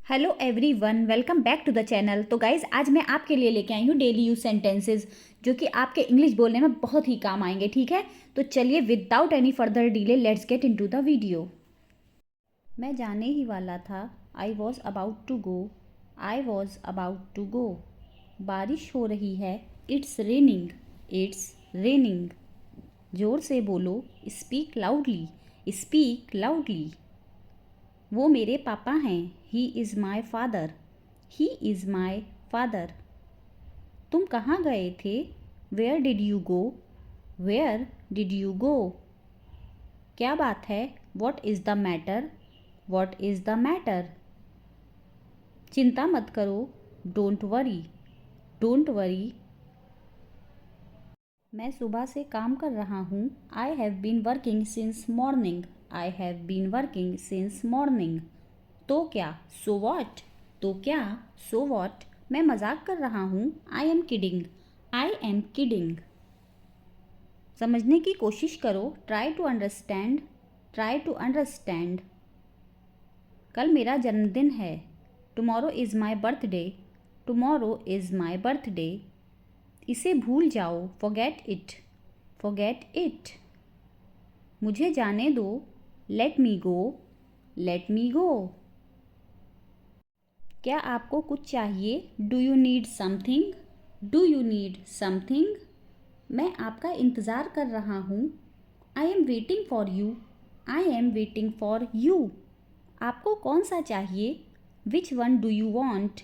Hello everyone, welcome back to the channel. तो guys, आज मैं आपके लिए लेके आई हूँ डेली यूज सेंटेंसेस जो कि आपके इंग्लिश बोलने में बहुत ही काम आएंगे। ठीक है, तो चलिए without any further delay let's get into the video. मैं जाने ही वाला था। I was about to go. I was about to go. बारिश हो रही है। It's raining. It's raining. जोर से बोलो। Speak loudly. Speak loudly. वो मेरे पापा हैं। He is my father. He is my father. तुम कहाँ गए थे? Where did you go? Where did you go? क्या बात है? What is the matter? What is the matter? चिंता मत करो। Don't worry. Don't worry. मैं सुबह से काम कर रहा हूँ। I have been working since morning. I have been working since morning. तो क्या? So what? तो क्या? So what? मैं मजाक कर रहा हूँ। I am kidding. I am kidding. समझने की कोशिश करो। Try to understand. Try to understand. कल मेरा जन्मदिन है। Tomorrow is my birthday. Tomorrow is my birthday. इसे भूल जाओ। Forget it. Forget it. मुझे जाने दो। लेट मी गो। लेट मी गो। क्या आपको कुछ चाहिए? Do you need something? Do you need something? मैं आपका इंतज़ार कर रहा हूँ। I am waiting for you. I am waiting for you. आपको कौन सा चाहिए? Which one do you want?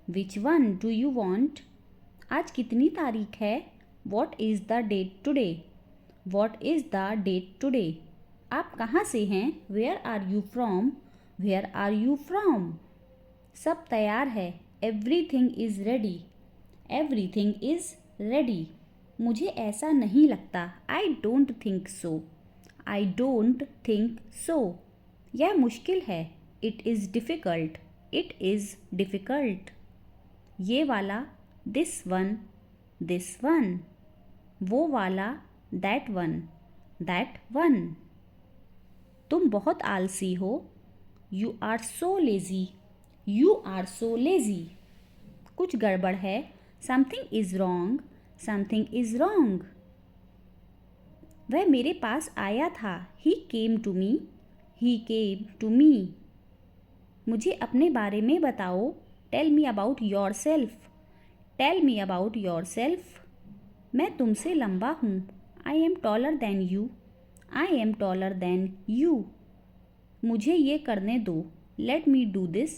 Which one do you want? आज कितनी तारीख है? What is the date today? What is the date today? आप कहाँ से हैं? Where are you from? Where are you from? सब तैयार है। Everything is ready. Everything is ready. मुझे ऐसा नहीं लगता। I don't think so. I don't think so. यह मुश्किल है। It is difficult. It is difficult. ये वाला। This one. This one. वो वाला। That one. That one. तुम बहुत आलसी हो। You are so lazy. You are so lazy. कुछ गड़बड़ है। Something is wrong. Something is wrong. वह मेरे पास आया था। He came to me. He came to me. मुझे अपने बारे में बताओ। Tell me about yourself. Tell me about yourself. मैं तुमसे लंबा हूँ। I am taller than you. I am taller than you. मुझे ये करने दो। Let me do this.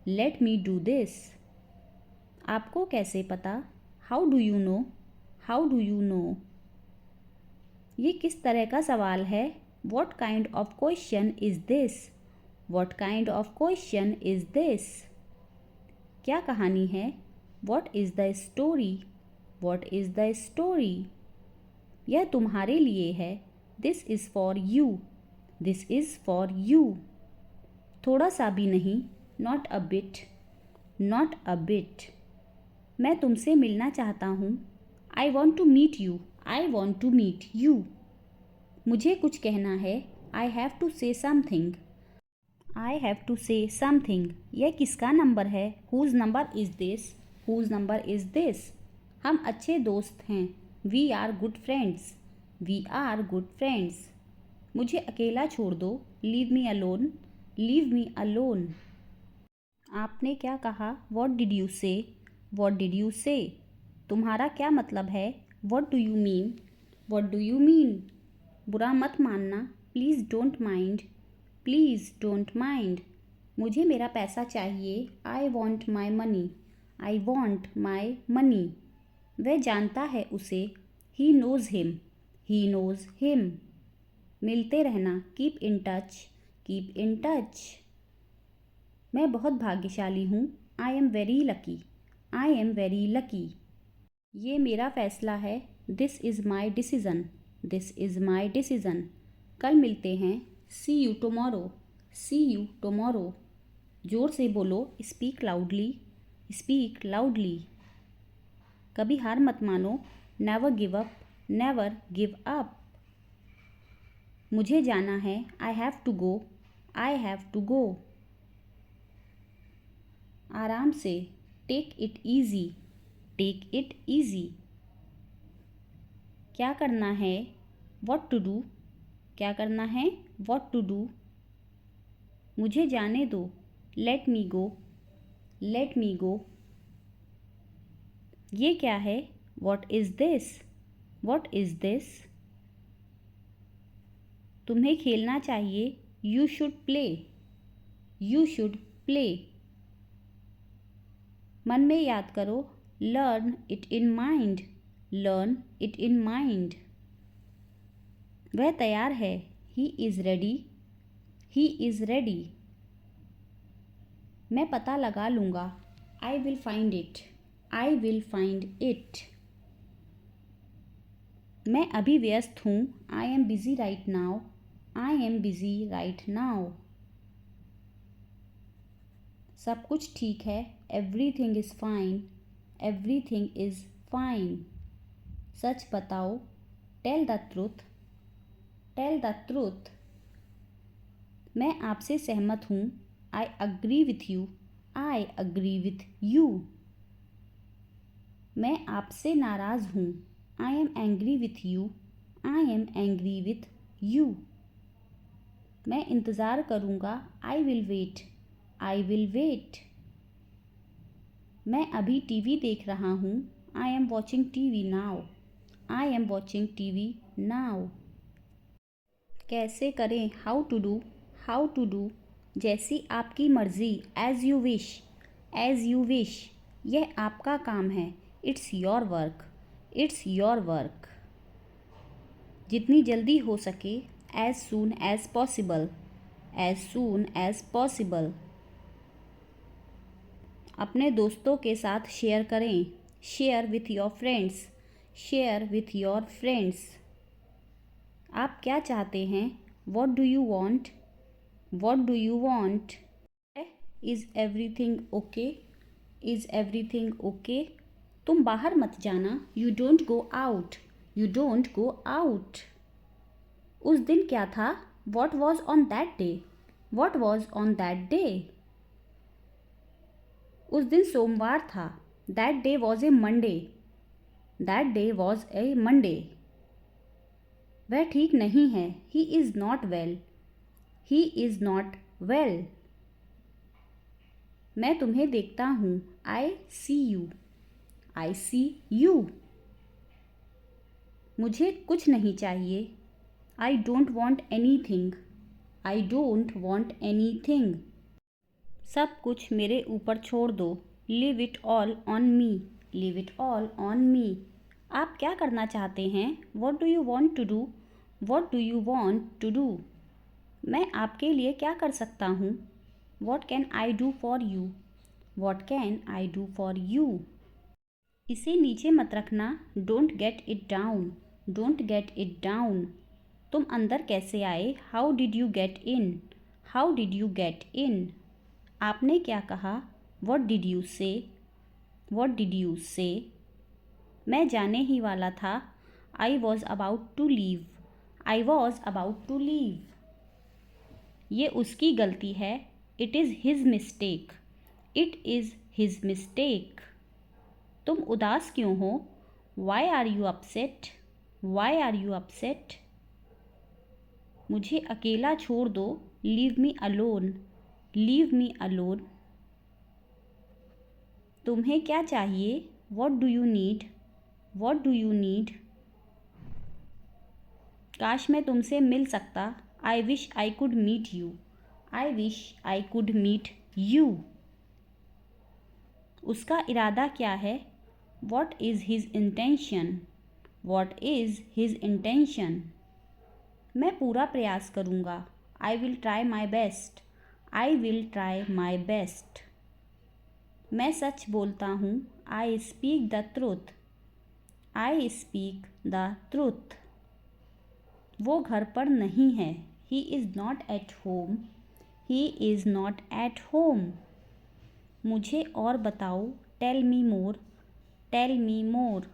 Let me do this. आपको कैसे पता? How do you know? How do you know? ये किस तरह का सवाल है? What kind of question is this? What kind of question is this? क्या कहानी है? What is the story? What is the story? यह तुम्हारे लिए है। This is for you. This is for you. थोड़ा सा भी नहीं। Not a bit. Not a bit. मैं तुमसे मिलना चाहता हूँ। I want to meet you. I want to meet you. मुझे कुछ कहना है। I have to say something. I have to say something. यह किसका नंबर है? Whose number is this? Whose number is this? हम अच्छे दोस्त हैं। We are good friends. We are good friends. मुझे अकेला छोड़ दो। Leave me alone. Leave me alone. आपने क्या कहा? What did you say? What did you say? तुम्हारा क्या मतलब है? What do you mean? What do you mean? बुरा मत मानना। Please don't mind. Please don't mind. मुझे मेरा पैसा चाहिए। I want my money. I want my money. वह जानता है उसे। He knows him. He knows him. मिलते रहना। Keep in touch. Keep in touch. मैं बहुत भाग्यशाली हूँ। I am very lucky. I am very lucky. ये मेरा फ़ैसला है। This is my decision. This is my decision. कल मिलते हैं। See you tomorrow. See you tomorrow. ज़ोर से बोलो। Speak loudly. Speak loudly. कभी हार मत मानो। Never give up. Never give up. मुझे जाना है। I have to go. I have to go. आराम से। Take it easy, take it easy. क्या करना है? व्हाट टू डू, क्या करना है? What to do. मुझे जाने दो, लेट मी गो, लेट मी गो। ये क्या है? What is this, what is this. तुम्हें खेलना चाहिए, you should play, you should play. मन में याद करो, learn it in mind, learn it in mind. वह तैयार है, he is ready, he is ready. मैं पता लगा लूँगा, I will find it, I will find it. मैं अभी व्यस्त हूँ, I am busy right now, I am busy right now. सब कुछ ठीक है, everything is fine, everything is fine. सच बताओ, tell the truth, tell the truth. मैं आपसे सहमत हूँ, I agree with you, I agree with you. मैं आपसे नाराज़ हूँ, I am angry with you, I am angry with you. मैं इंतज़ार करूँगा, I will wait, I will wait. मैं अभी टीवी देख रहा हूँ, I am watching TV now, I am watching TV now. कैसे करें? How to do, how to do. जैसी आपकी मर्ज़ी, as you wish, as you wish. यह आपका काम है, it's your work, it's your work. जितनी जल्दी हो सके, as soon as possible, as soon as possible. अपने दोस्तों के साथ शेयर करें, share with your friends, share with your friends. आप क्या चाहते हैं? What do you want, what do you want. Is everything okay, is everything okay. तुम बाहर मत जाना, you don't go out, you don't go out. उस दिन क्या था? What was on that day, what was on that day. उस दिन सोमवार था, that day was a Monday, that day was a Monday. वह ठीक नहीं है, he is not well, he is not well. मैं तुम्हें देखता हूँ, आई सी यू, आई सी यू। मुझे कुछ नहीं चाहिए, I don't want anything, I don't want anything. सब कुछ मेरे ऊपर छोड़ दो, leave it all on me, leave it all on me. आप क्या करना चाहते हैं? What do you want to do, what do you want to do. मैं आपके लिए क्या कर सकता हूँ? What can I do for you, what can I do for you. इसे नीचे मत रखना, don't get it down, don't get it down. तुम अंदर कैसे आए? How did you get in, how did you get in. आपने क्या कहा? What did you say, what did you say. मैं जाने ही वाला था, I was about to leave, I was about to leave. ये उसकी गलती है, it is his mistake, it is his mistake. तुम उदास क्यों हो? Why are you upset, why are you upset. मुझे अकेला छोड़ दो, leave me alone, leave me alone. तुम्हें क्या चाहिए? What do you need, what do you need. काश मैं तुमसे मिल सकता, I wish I could meet you, I wish I could meet you. उसका इरादा क्या है? What is his intention, what is his intention. मैं पूरा प्रयास करूँगा, I will try my best, I will try my best. मैं सच बोलता हूँ, I speak the truth, I speak the truth. वो घर पर नहीं है, he is not at home, he is not at home. मुझे और बताओ, टेल मी मोर, टेल मी मोर।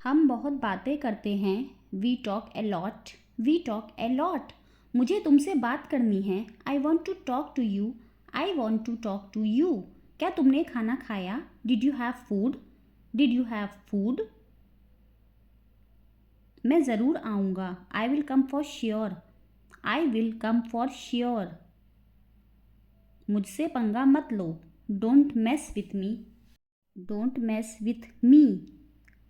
हम बहुत बातें करते हैं, we talk a lot, we talk a lot. मुझे तुमसे बात करनी है, I want to talk to you, I want to talk to you. क्या तुमने खाना खाया? Did you have food? Did you have food? मैं ज़रूर आऊँगा। I will come for sure. I will come for sure. मुझसे पंगा मत लो। Don't mess with me. Don't mess with me.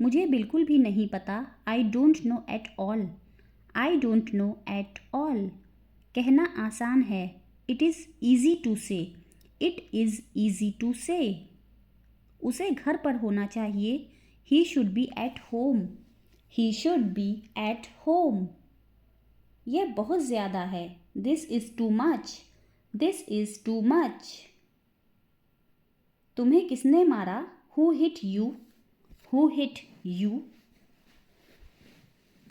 मुझे बिल्कुल भी नहीं पता। I don't know at all. I don't know at all. कहना आसान है। It is easy to say. It is easy to say. उसे घर पर होना चाहिए। He should be at home. He should be at home. यह बहुत ज़्यादा है। This is too much. This is too much. तुम्हें किसने मारा? Who hit you? Who hit you?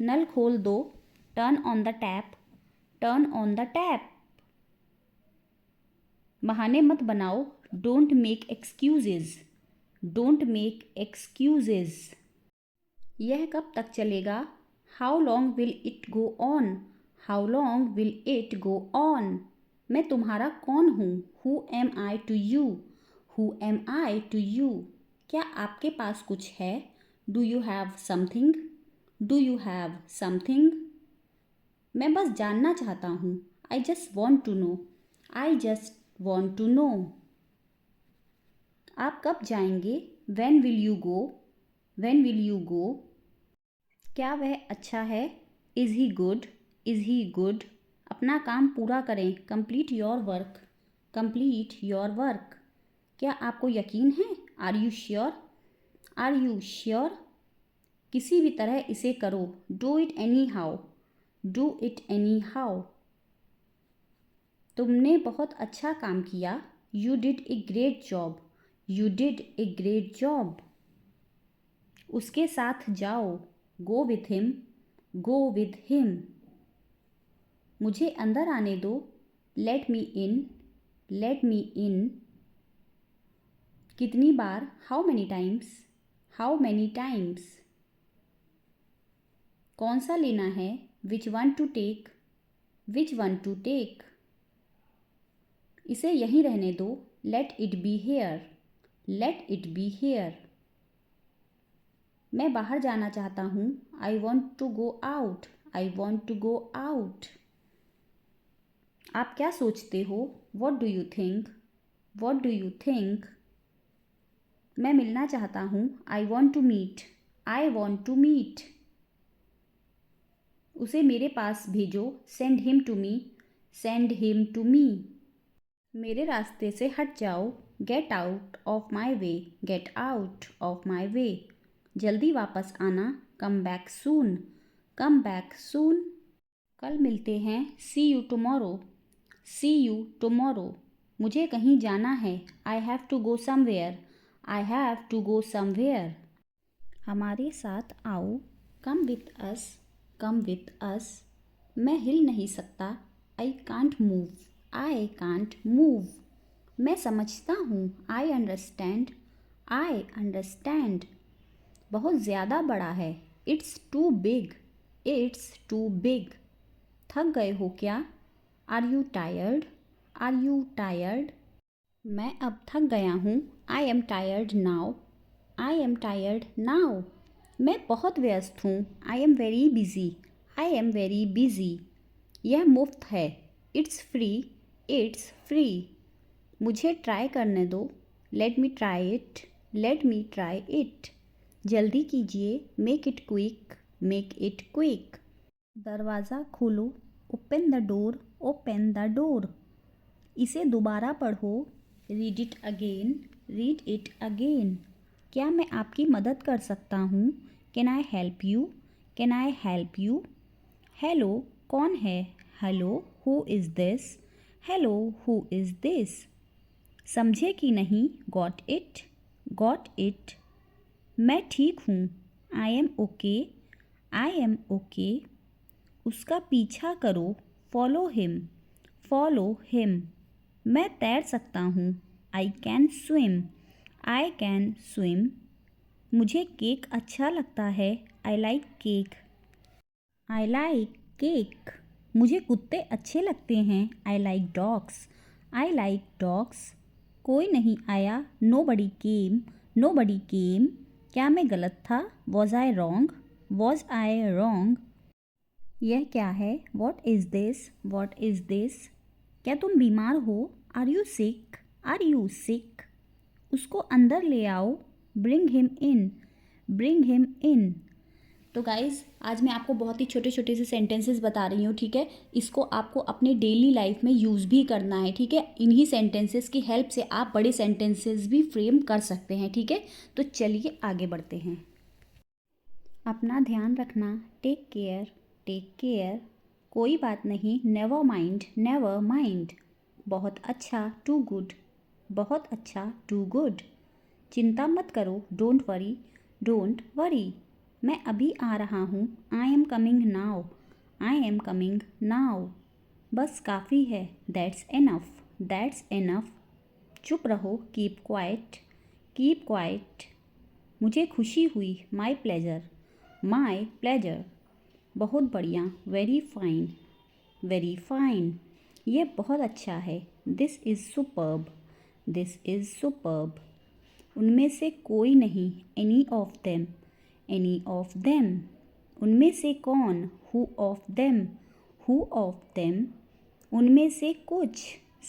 नल खोल दो। Turn on the tap. Turn on the tap. बहाने मत बनाओ। Don't make excuses. Don't make excuses. यह कब तक चलेगा? How long will it go on? How long will it go on? मैं तुम्हारा कौन हूँ? Who am I to you? Who am I to you? क्या आपके पास कुछ है? Do you have something? Do you have something? मैं बस जानना चाहता हूँ। I just want to know. I just want to know. आप कब जाएंगे? When will you go? When will you go? क्या वह अच्छा है? Is he good? Is he good? अपना काम पूरा करें। Complete your work. Complete your work. क्या आपको यकीन है? Are you sure? Are you sure? किसी भी तरह इसे करो। Do it anyhow. Do it anyhow. तुमने बहुत अच्छा काम किया। You did a great job. You did a great job. उसके साथ जाओ। Go with him. Go with him. मुझे अंदर आने दो। Let me in. Let me in. कितनी बार? How many times? How many times? कौन सा लेना है? Which one to take? Which one to take? इसे यहीं रहने दो। Let it be here. Let it be here. मैं बाहर जाना चाहता हूँ। I want to go out. I want to go out. आप क्या सोचते हो? What do you think? What do you think? मैं मिलना चाहता हूँ। I want to meet. I want to meet. उसे मेरे पास भेजो। Send him to me. Send him to me. मेरे रास्ते से हट जाओ। Get out of my way. Get out of my way. जल्दी वापस आना। Come back soon. Come back soon. कल मिलते हैं। See you tomorrow. See you tomorrow. मुझे कहीं जाना है। I have to go somewhere. I have to go somewhere. हमारे साथ आओ। Come with us. Come with us. मैं हिल नहीं सकता। I can't move. I can't move. मैं समझता हूँ। I understand. I understand. बहुत ज़्यादा बड़ा है। It's too big. It's too big. थक गए हो क्या? Are you tired? Are you tired? मैं अब थक गया हूँ। I am tired now. I am tired now. मैं बहुत व्यस्त हूँ। I am very busy. I am very busy. यह मुफ्त है। It's free. It's free. मुझे ट्राई करने दो। Let me try it. Let me try it. जल्दी कीजिए। Make it quick. Make it quick. दरवाज़ा खोलो। Open the door. Open the door. इसे दोबारा पढ़ो। Read it again. Read it again. क्या मैं आपकी मदद कर सकता हूँ? Can I help you? Can I help you? Hello, कौन है? Hello, who is this? Hello, who is this? समझे कि नहीं? Got it? Got it? मैं ठीक हूँ। I M okay. I am okay. उसका पीछा करो। Follow him. Follow him. मैं तैर सकता हूँ। I can swim. I can swim. मुझे केक अच्छा लगता है। I like cake. I like cake. मुझे कुत्ते अच्छे लगते हैं। I like dogs. I like dogs. कोई नहीं आया, नोबडी केम, नोबडी केम। क्या मैं गलत था? Was I wrong, was I wrong. यह क्या है? What is this, what is this. क्या तुम बीमार हो? Are you sick, are you sick. उसको अंदर ले आओ, bring him in, bring him in. तो गाइज़, आज मैं आपको बहुत ही छोटे छोटे से सेंटेंसेस बता रही हूँ, ठीक है। इसको आपको अपने डेली लाइफ में यूज़ भी करना है, ठीक है। इन्हीं सेंटेंसेस की हेल्प से आप बड़े सेंटेंसेस भी फ्रेम कर सकते हैं, ठीक है। तो चलिए आगे बढ़ते हैं। अपना ध्यान रखना, टेक केयर, टेक केयर। कोई बात नहीं, नेवर माइंड, नेवर माइंड। बहुत अच्छा, टू गुड, बहुत अच्छा, टू गुड। चिंता मत करो, डोंट वरी, डोंट वरी। मैं अभी आ रहा हूँ, I am coming now, I am coming now. बस काफ़ी है, दैट्स एनफ, दैट्स एनफ। चुप रहो, कीप क्वाइट, कीप क्वाइट। मुझे खुशी हुई, माई प्लेजर, माई प्लेजर। बहुत बढ़िया, वेरी फाइन, वेरी फाइन। ये बहुत अच्छा है, this is superb, this is superb. उनमें से कोई नहीं, any of them, any of them. उनमें से कौन, who of them, who of them. उनमें से कुछ,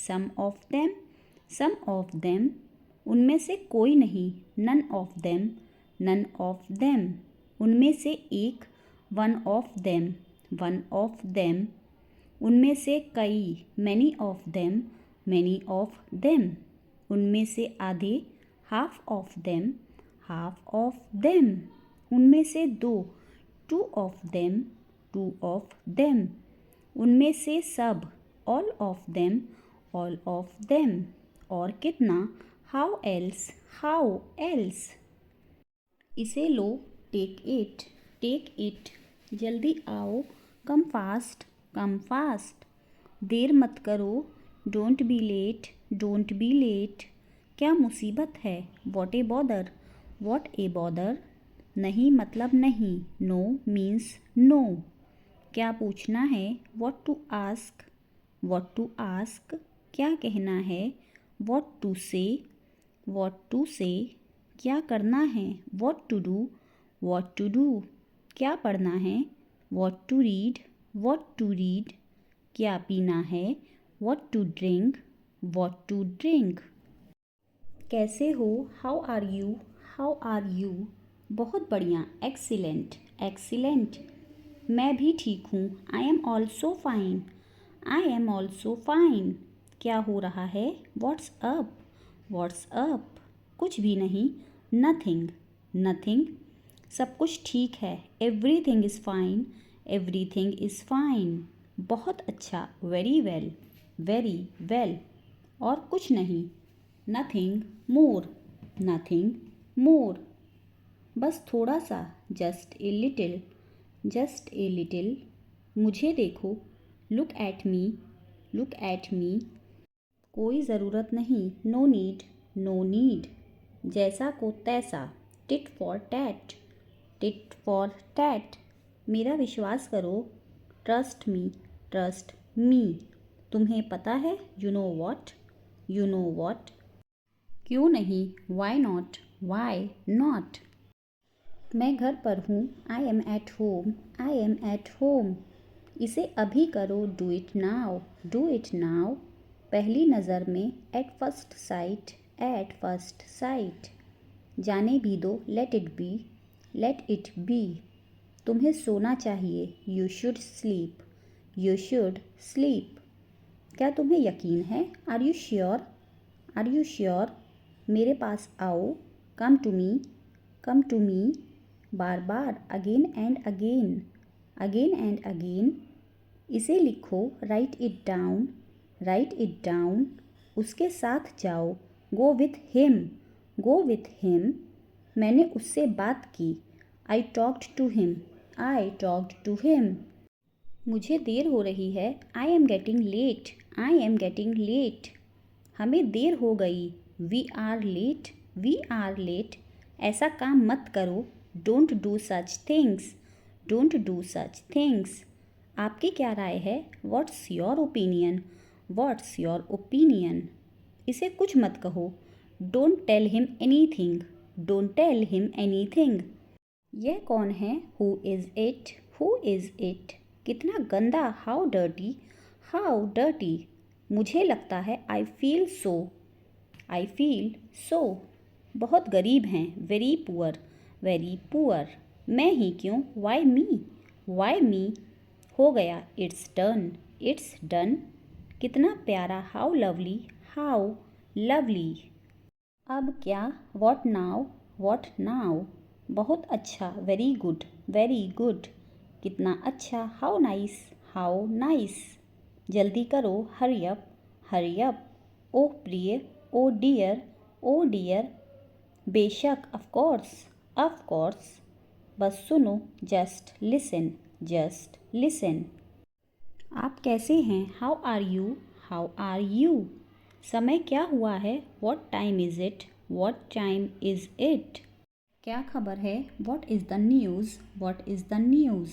some of them, some of them. उनमें से कोई नहीं, none of them, none of them. उनमें से एक, one of them, one of them. उनमें से कई, many of them, many of them. उनमें से आधे, half of them, half of them. उनमें से दो, two of them, two of them. उनमें से सब, all of them, all of them. और कितना, हाउ एल्स, हाउ एल्स। इसे लो, टेक इट, टेक इट। जल्दी आओ, कम फास्ट, कम फास्ट। देर मत करो, don't be late, don't be late. क्या मुसीबत है, what a bother, what a bother. नहीं मतलब नहीं, नो मीन्स नो। क्या पूछना है, what to ask, what to ask. क्या कहना है, what to say, what to say. क्या करना है, what to do, what to do. क्या पढ़ना है, what to read, what to read. क्या पीना है, what to drink, what to drink. कैसे हो, how are you, how are you. बहुत बढ़िया, एक्सीलेंट, एक्सीलेंट। मैं भी ठीक हूँ, I am also fine, I am also fine. क्या हो रहा है, व्हाट्स अप, व्हाट्स अप। कुछ भी नहीं, नथिंग, नथिंग। सब कुछ ठीक है, everything is fine, everything is fine. बहुत अच्छा, वेरी वेल, वेरी वेल। और कुछ नहीं, नथिंग मोर, नथिंग मोर। बस थोड़ा सा, just a little, just a little. मुझे देखो, look at me, look at me. कोई ज़रूरत नहीं, नो नीड, नो नीड। जैसा को तैसा, tit for tat, tit for tat. मेरा विश्वास करो, ट्रस्ट मी, ट्रस्ट मी। तुम्हें पता है, you know what, you know what. क्यों नहीं, वाई नॉट, वाई नॉट। मैं घर पर हूँ, I am at home, I am at home. इसे अभी करो, do it now, do it now. पहली नज़र में, at first sight, at first sight. जाने भी दो, let it be, let it be. तुम्हें सोना चाहिए, you should sleep, you should sleep. क्या तुम्हें यकीन है, are you sure, are you sure. मेरे पास आओ, come to me, come to me. बार बार, again and again, again and again. इसे लिखो, write it down, write it down. उसके साथ जाओ, go with him, go with him. मैंने उससे बात की, I talked to him, I talked to him. मुझे देर हो रही है, I am getting late, I am getting late. हमें देर हो गई, we are late, we are late. ऐसा काम मत करो, don't do such things, don't do such things. आपकी क्या राय है, what's your opinion, what's your opinion? इसे कुछ मत कहो। Don't tell him anything, don't tell him anything. यह कौन है? Who is it, who is it? कितना गंदा, हाउ डर्टी, हाउ डर्टी। मुझे लगता है, I feel so, I feel so. बहुत गरीब हैं, वेरी पुअर, वेरी पुअर। मैं ही क्यों, वाई मी, वाई मी। हो गया, इट्स डन, इट्स डन। कितना प्यारा, हाउ लवली, हाउ लवली। अब क्या, वॉट नाउ, वॉट नाउ। बहुत अच्छा, वेरी गुड, वेरी गुड। कितना अच्छा, हाउ नाइस, हाउ नाइस। जल्दी करो, हरी अप, हरी अप। ओह प्रिय, ओ डियर, ओ डियर। बेशक, ऑफ कोर्स, ऑफ कोर्स। बस सुनो, जस्ट लिसन, जस्ट लिसन। आप कैसे हैं? How are you, how are you. समय क्या हुआ है? What time is it, what time is it. क्या खबर है? What is the news, what is the news.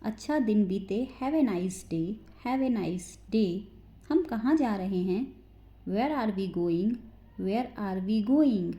अच्छा दिन बीते, have a nice day, have a nice day. हम कहाँ जा रहे हैं? Where are we going, where are we going.